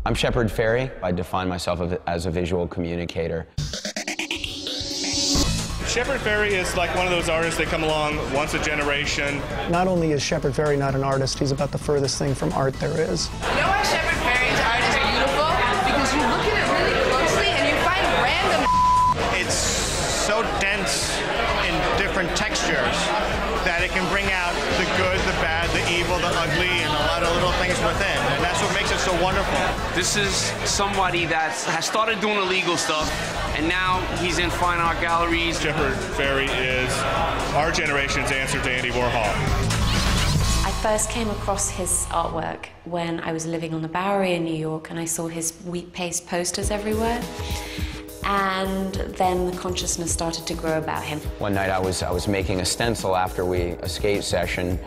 I'm Shepard Fairey. I define myself as a visual communicator. Shepard Fairey is like one of those artists that come along once a generation. Not only is Shepard Fairey not an artist, he's about the furthest thing from art there is. You know why Shepard Fairey's art is beautiful? Because you look at it really closely and you find random. It's so dense in different textures that it can bring out the good, the bad, the evil, the ugly, and a lot of little things within. And that's what makes it so wonderful. This is somebody that has started doing illegal stuff, and now he's in fine art galleries. Shepard Fairey is our generation's answer to Andy Warhol. I first came across his artwork when I was living on the Bowery in New York, and I saw his wheat paste posters everywhere. And then the consciousness started to grow about him. One night I was making a stencil after a skate session,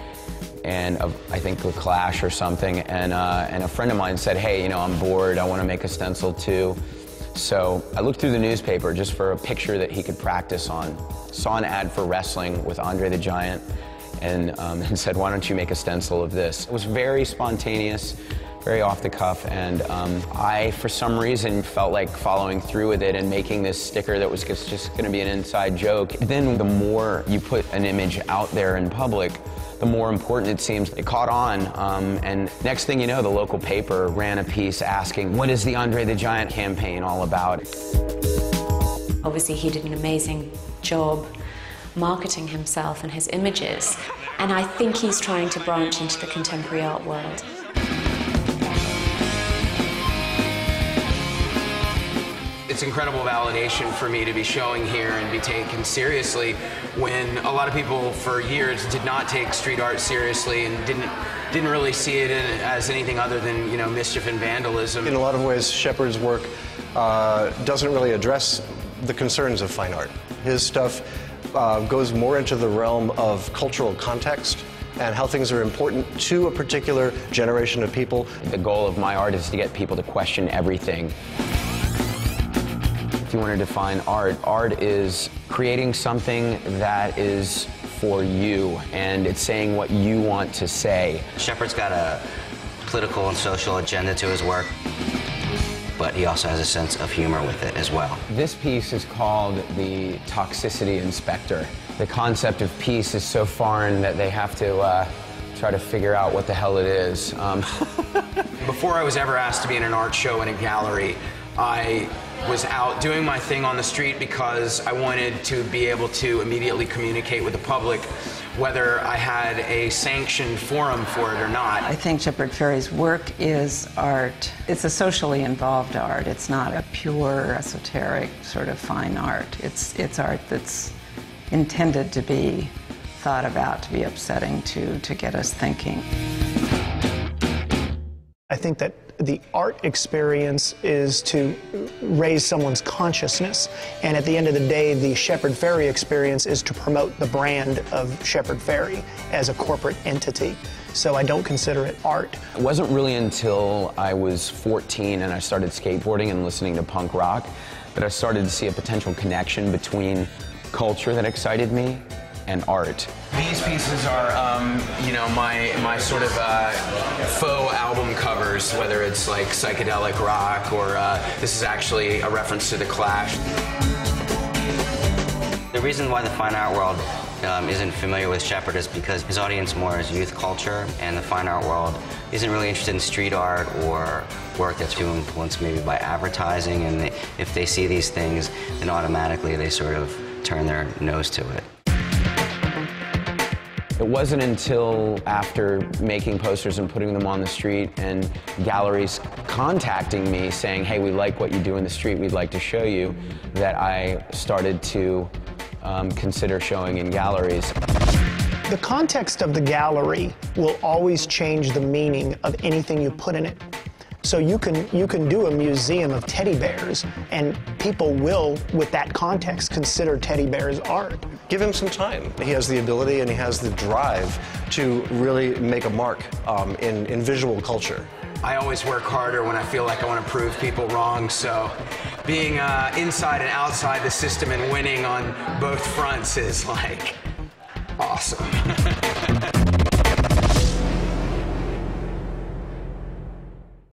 and I think a Clash or something, and a friend of mine said, hey, you know, I'm bored, I want to make a stencil too. So I looked through the newspaper just for a picture that he could practice on. Saw an ad for wrestling with Andre the Giant, and said, why don't you make a stencil of this? It was very spontaneous, very off the cuff, and I, for some reason, felt like following through with it and making this sticker that was just going to be an inside joke. Then the more you put an image out there in public, the more important it seems. It caught on, and next thing you know, the local paper ran a piece asking, what is the Andre the Giant campaign all about? Obviously, he did an amazing job marketing himself and his images, and I think he's trying to branch into the contemporary art world. It's incredible validation for me to be showing here and be taken seriously when a lot of people for years did not take street art seriously and didn't really see it as anything other than, you know, mischief and vandalism. In a lot of ways, Shepard's work doesn't really address the concerns of fine art. His stuff goes more into the realm of cultural context and how things are important to a particular generation of people. The goal of my art is to get people to question everything. If you want to define art, art is creating something that is for you, and it's saying what you want to say. Shepard's got a political and social agenda to his work, but he also has a sense of humor with it as well. This piece is called the Toxicity Inspector. The concept of peace is so foreign that they have to try to figure out what the hell it is. Before I was ever asked to be in an art show in a gallery, I was out doing my thing on the street because I wanted to be able to immediately communicate with the public whether I had a sanctioned forum for it or not. I think Shepard Fairey's work is art. It's a socially involved art. It's not a pure, esoteric sort of fine art. It's art that's intended to be thought about, to be upsetting, to get us thinking. I think that the art experience is to raise someone's consciousness, and at the end of the day, the Shepard Fairey experience is to promote the brand of Shepard Fairey as a corporate entity. So I don't consider it art. It wasn't really until I was 14 and I started skateboarding and listening to punk rock that I started to see a potential connection between culture that excited me and art. These pieces are, you know, my sort of faux album covers, whether it's like psychedelic rock or this is actually a reference to The Clash. The reason why the fine art world isn't familiar with Shepard is because his audience more is youth culture, and the fine art world isn't really interested in street art or work that's too influenced maybe by advertising, and if they see these things, then automatically they sort of turn their nose to it. It wasn't until after making posters and putting them on the street and galleries contacting me saying, hey, we like what you do in the street, we'd like to show you, that I started to consider showing in galleries. The context of the gallery will always change the meaning of anything you put in it. So you can do a museum of teddy bears, and people will, with that context, consider teddy bears art. Give him some time. He has the ability and he has the drive to really make a mark in visual culture. I always work harder when I feel like I want to prove people wrong, so being inside and outside the system and winning on both fronts is like awesome.